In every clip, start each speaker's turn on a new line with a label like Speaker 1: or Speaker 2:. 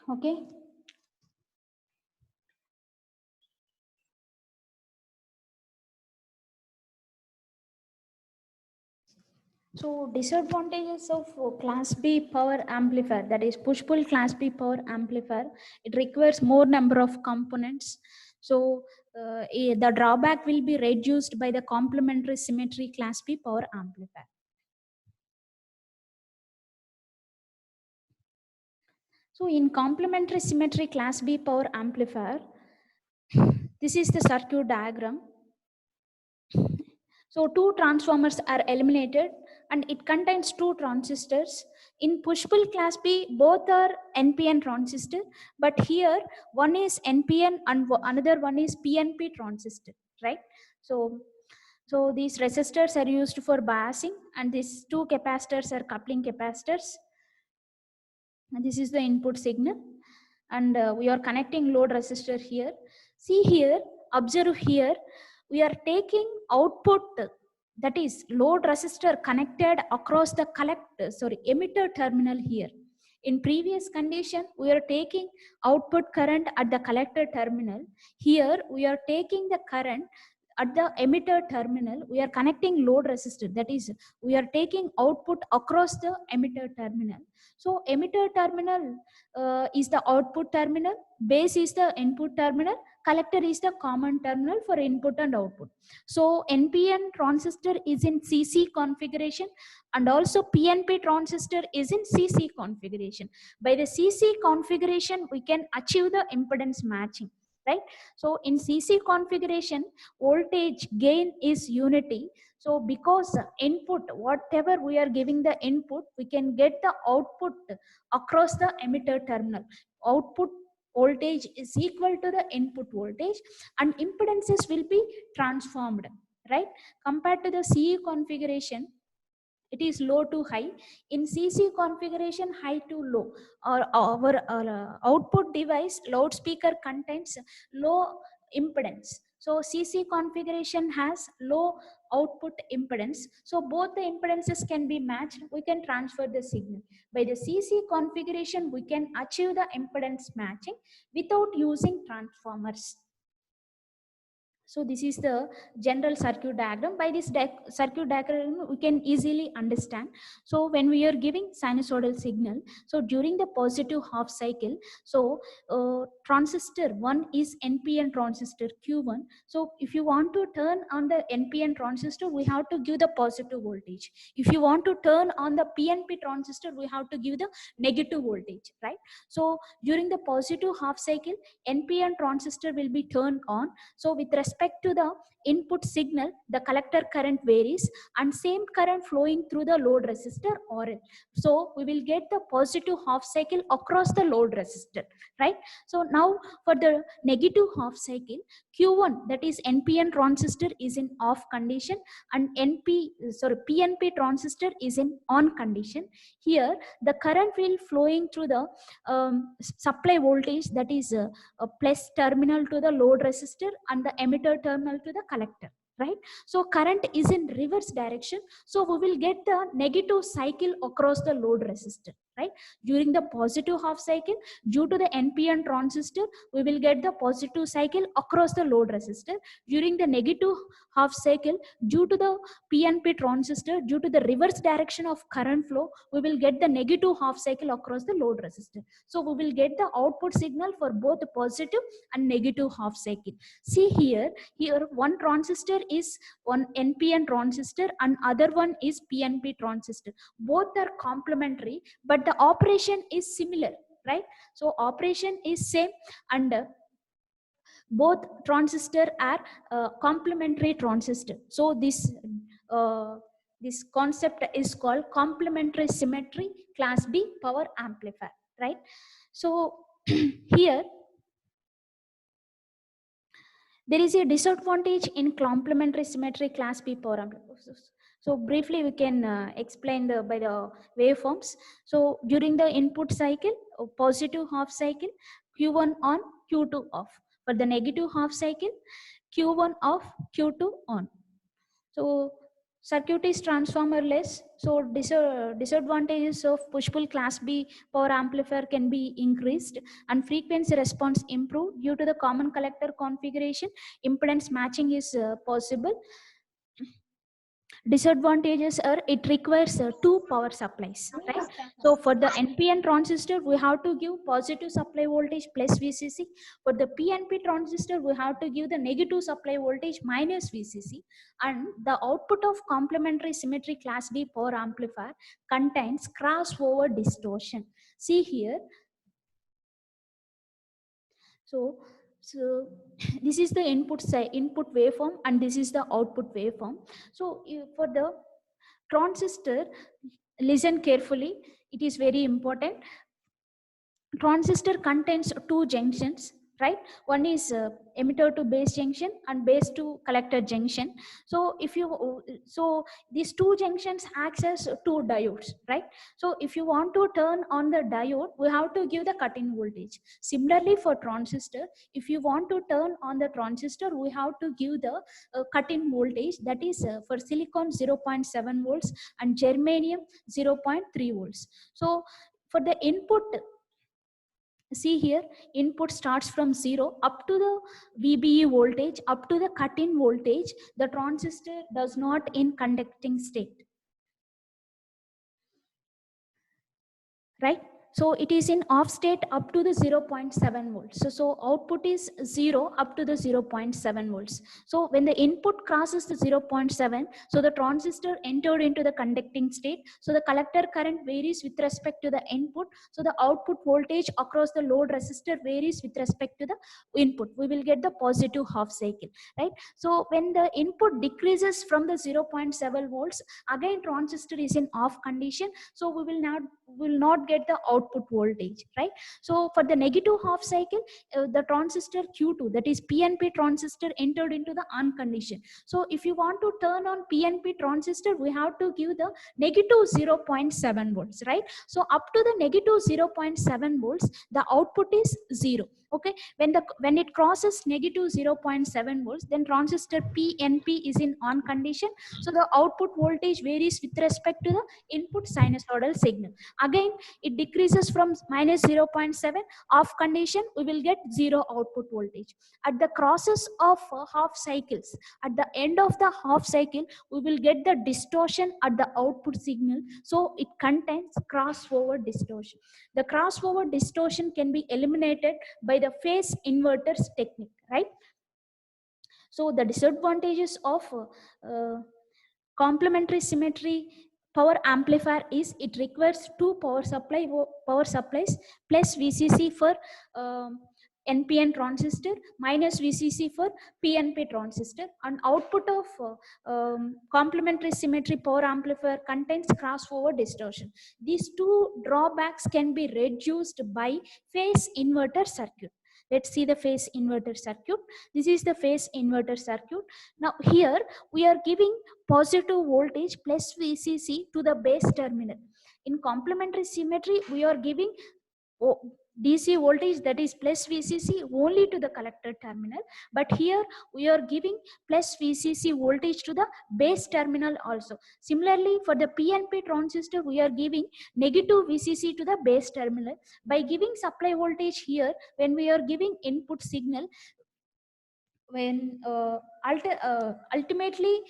Speaker 1: Okay. So disadvantages of class B power amplifier, that is push pull class B power amplifier, it requires more number of components. So the drawback will be reduced by the complementary symmetry class B power amplifier. So in complementary symmetry class B power amplifier, this is the circuit diagram. So two transformers are eliminated and it contains two transistors. In push-pull class B, both are NPN transistor, but here one is NPN and another one is PNP transistor, right? So these resistors are used for biasing and these two capacitors are coupling capacitors. And this is the input signal and we are connecting load resistor here. See here, observe here, we are taking output, that is load resistor connected across the emitter terminal here. In previous condition, we are taking output current at the collector terminal. Here we are taking the current at the emitter terminal. We are connecting load resistor, that is we are taking output across the emitter terminal. So emitter terminal is the output terminal, base is the input terminal, collector is the common terminal for input and output. So NPN transistor is in CC configuration and also PNP transistor is in CC configuration. By the CC configuration, we can achieve the impedance matching, right? So in CC configuration, voltage gain is unity. So because input, whatever we are giving the input, we can get the output across the emitter terminal. Output voltage is equal to the input voltage and impedances will be transformed, right? Compared to the CE configuration, it is low to high. In CC configuration, high to low. Or our output device loudspeaker contains low impedance. So CC configuration has low output impedance. So both the impedances can be matched. We can transfer the signal. By the CC configuration, we can achieve the impedance matching without using transformers. So this is the general circuit diagram. By this circuit diagram, we can easily understand. So when we are giving sinusoidal signal, so during the positive half cycle, so transistor 1 is NPN transistor Q1. So if you want to turn on the NPN transistor, we have to give the positive voltage. If you want to turn on the PNP transistor, we have to give the negative voltage, right? So during the positive half cycle, NPN transistor will be turned on. So with respect to the input signal, the collector current varies and same current flowing through the load resistor RL. So we will get the positive half cycle across the load resistor, right? So now for the negative half cycle, Q1, that is NPN transistor, is in off condition and PNP transistor is in on condition. Here the current will flowing through the supply voltage, that is a plus terminal to the load resistor and the emitter terminal to the collector, right? So current is in reverse direction. So we will get the negative cycle across the load resistor, right? During the positive half cycle, due to the NPN transistor, we will get the positive cycle across the load resistor. During the negative half cycle, due to the PNP transistor, due to the reverse direction of current flow, we will get the negative half cycle across the load resistor. So we will get the output signal for both the positive and negative half cycle. See here one transistor is one NPN transistor and other one is PNP transistor. Both are complementary, but the operation is similar, right? So operation is same and both transistor are complementary transistor. So this concept is called complementary symmetry class B power amplifier, right? So here there is a disadvantage in complementary symmetry class B power amplifier. So briefly we can explain by the waveforms. So during the input cycle, positive half cycle, Q1 on, Q2 off. For the negative half cycle, Q1 off, Q2 on. So Circuit is transformerless, so disadvantages of push-pull class B power amplifier can be increased and frequency response improved due to the common collector configuration. Impedance matching is possible. Disadvantages are it requires two power supplies, right? So for the NPN transistor we have to give positive supply voltage plus VCC. For the PNP transistor we have to give the negative supply voltage minus VCC, and the output of complementary symmetry class D power amplifier contains crossover distortion. See here. So this is the input waveform and this is the output waveform. So for the transistor, listen carefully, it is very important. Transistor contains two junctions, right? One is emitter to base junction and base to collector junction. So if you so these two junctions acts as two diodes, right? So if you want to turn on the diode we have to give the cut-in voltage. Similarly for transistor, if you want to turn on the transistor we have to give the cut-in voltage, that is for silicon 0.7 volts and germanium 0.3 volts. So for the input, see here, input starts from 0 up to the VBE voltage, up to the cut-in voltage. The transistor does not in conducting state, right? So it is in off state up to the 0.7 volts. So output is 0 up to the 0.7 volts. So when the input crosses the 0.7, so the transistor entered into the conducting state. So the collector current varies with respect to the input. So the output voltage across the load resistor varies with respect to the input. We will get the positive half cycle, right? So when the input decreases from the 0.7 volts, again transistor is in off condition. So we will not get the output voltage, right? So for the negative half cycle, the transistor Q2, that is PNP transistor, entered into the on condition. So if you want to turn on PNP transistor we have to give the negative 0.7 volts, right? So up to the negative 0.7 volts the output is 0. Okay, when it crosses negative 0.7 volts, then transistor PNP is in on condition. So the output voltage varies with respect to the input sinusoidal signal. Again it decreases from minus 0.7, off condition we will get 0 output voltage. At the crosses of half cycles, at the end of the half cycle we will get the distortion at the output signal. So it contains crossover distortion. The crossover distortion can be eliminated by the phase inverters technique, right? So the disadvantages of complementary symmetry power amplifier is it requires two power supplies plus VCC for NPN transistor minus VCC for PNP transistor, and output of complementary symmetry power amplifier contains crossover distortion. These two drawbacks can be reduced by phase inverter circuit. Let's see the phase inverter circuit. This is the phase inverter circuit. Now here we are giving positive voltage plus VCC to the base terminal. In complementary symmetry we are giving DC voltage, that is plus VCC, only to the collector terminal, but here we are giving plus VCC voltage to the base terminal also. Similarly for the PNP transistor we are giving negative VCC to the base terminal. By giving supply voltage here, when we are giving input signal, when ultimately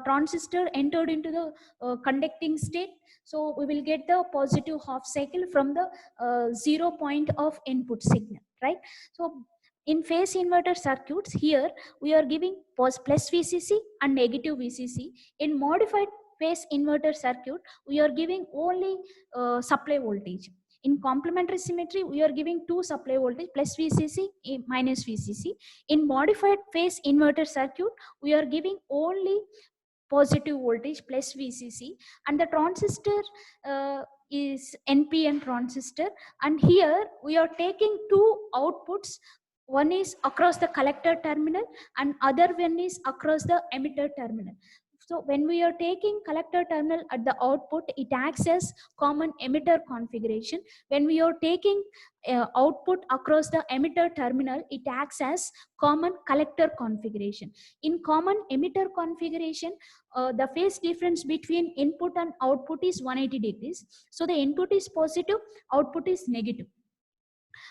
Speaker 1: transistor entered into the conducting state, so we will get the positive half cycle from the 0 point of input signal, right? So in phase inverter circuits here we are giving plus VCC and negative VCC. In modified phase inverter circuit we are giving only supply voltage. In complementary symmetry we are giving two supply voltage plus VCC minus VCC. In modified phase inverter circuit we are giving only positive voltage plus VCC, and the transistor is NPN transistor, and here we are taking two outputs. One is across the collector terminal and other one is across the emitter terminal. So when we are taking collector terminal at the output, it acts as common emitter configuration. When we are taking output across the emitter terminal, it acts as common collector configuration. In common emitter configuration, the phase difference between input and output is 180 degrees. So the input is positive, output is negative.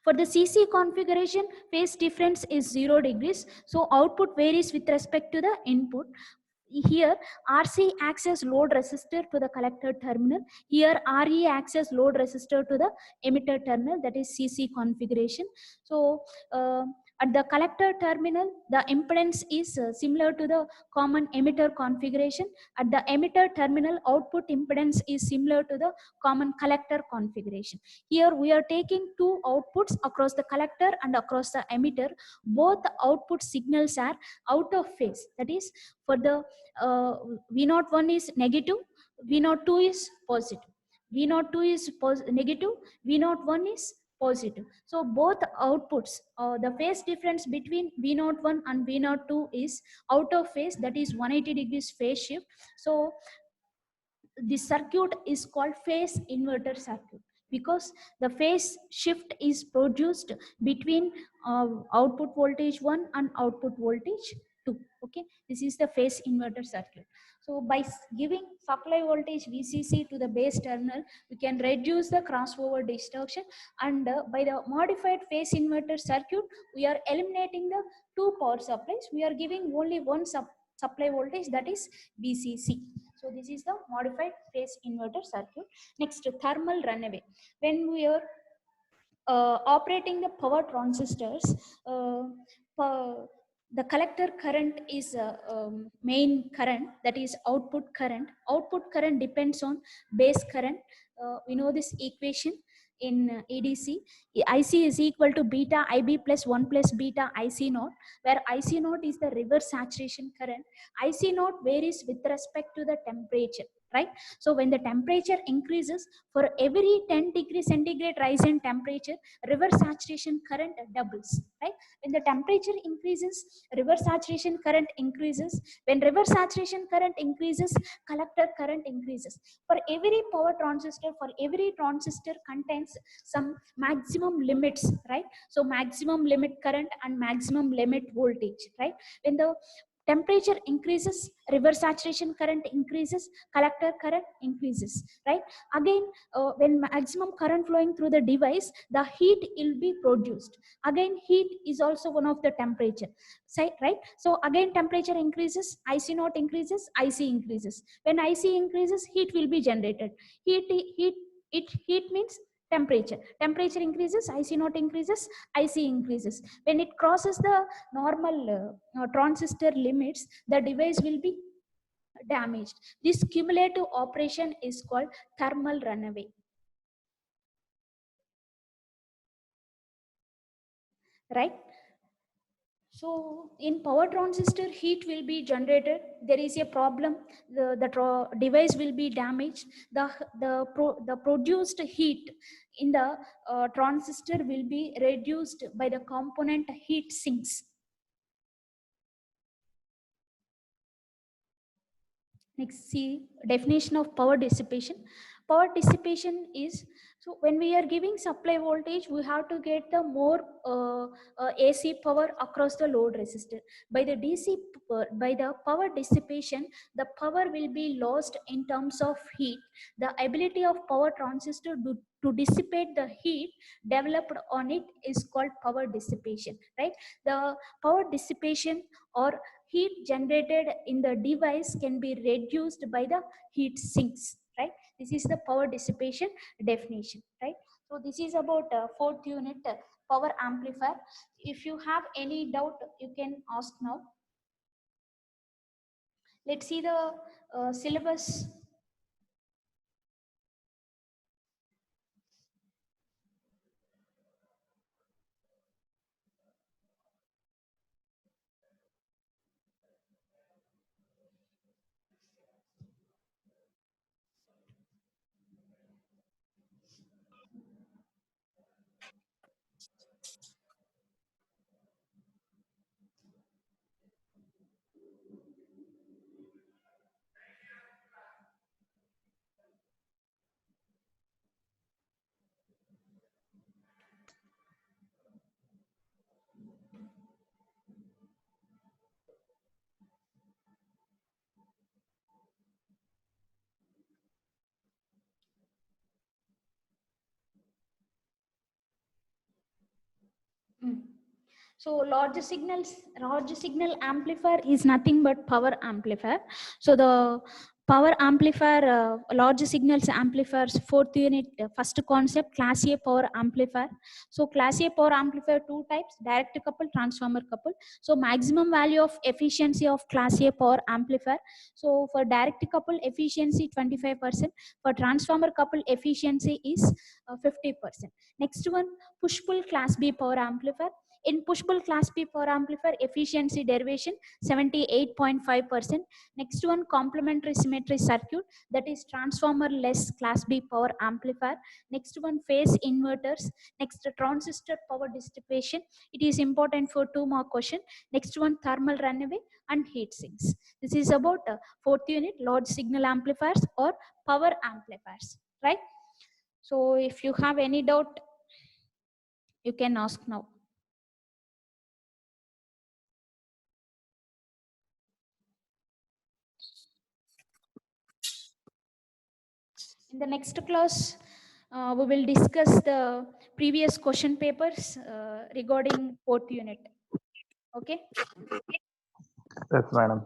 Speaker 1: For the CC configuration, phase difference is 0 degrees. So output varies with respect to the input. Here RC acts as load resistor to the collector terminal. Here RE acts as load resistor to the emitter terminal, that is CC configuration. So at the collector terminal, the impedance is similar to the common emitter configuration. At the emitter terminal, output impedance is similar to the common collector configuration. Here we are taking two outputs across the collector and across the emitter. Both output signals are out of phase. That is, for the V01 is negative, V02 is positive. V02 is negative, V01 is positive. So both outputs, the phase difference between V01 and V02 is out of phase, that is 180 degrees phase shift. So this circuit is called phase inverter circuit, because the phase shift is produced between output voltage 1 and output voltage 2. Okay, this is the phase inverter circuit. So by giving supply voltage VCC to the base terminal, we can reduce the crossover distortion, and by the modified phase inverter circuit, we are eliminating the two power supplies. We are giving only one supply voltage, that is VCC. So this is the modified phase inverter circuit. Next, thermal runaway. When we are operating the power transistors, uh, the collector current is main current, that is output current. Output current depends on base current. We know this equation in ADC. IC is equal to beta IB plus 1 plus beta IC naught, where IC naught is the reverse saturation current. IC naught varies with respect to the temperature, right? So when the temperature increases, for every 10 degree centigrade rise in temperature, reverse saturation current doubles, right? When the temperature increases, reverse saturation current increases. When reverse saturation current increases, collector current increases. For every power transistor, for every transistor contains some maximum limits, right? So maximum limit current and maximum limit voltage, right? When the temperature increases, reverse saturation current increases, collector current increases, right? Again, when maximum current flowing through the device, the heat will be produced. Again, heat is also one of the temperature, right? So again, temperature increases, IC naught increases, IC increases. When IC increases, heat will be generated. Heat means temperature increases, IC naught increases, IC increases. When it crosses the normal transistor limits, the device will be damaged. This cumulative operation is called thermal runaway, right? So in power transistor, heat will be generated. There is a problem. The device will be damaged. The produced heat in the transistor will be reduced by the component heat sinks. Next, see definition of power dissipation. Power dissipation is, so when we are giving supply voltage, we have to get the more AC power across the load resistor. By the by the power dissipation, the power will be lost in terms of heat. The ability of power transistor to dissipate the heat developed on it is called power dissipation, right? The power dissipation or heat generated in the device can be reduced by the heat sinks, right? This is the power dissipation definition, right? So this is about fourth unit, power amplifier. If you have any doubt, you can ask now. Let's see the syllabus. So large signal amplifier is nothing but power amplifier. So the power amplifier, large signals amplifiers, fourth unit, first concept, class A power amplifier. So class A power amplifier, two types, direct couple, transformer couple. So maximum value of efficiency of class A power amplifier. So for direct couple efficiency 25%, for transformer couple efficiency is 50%. Next one, push pull class B power amplifier. In push-pull class B power amplifier, efficiency derivation 78.5%. Next one, complementary symmetry circuit, that is transformer-less class B power amplifier. Next one, phase inverters. Next, transistor power dissipation. It is important for 2 more questions. Next one, thermal runaway and heat sinks. This is about fourth unit, large signal amplifiers or power amplifiers, right? So if you have any doubt, you can ask now. In the next class, we will discuss the previous question papers regarding fourth unit. Okay.
Speaker 2: Yes, madam.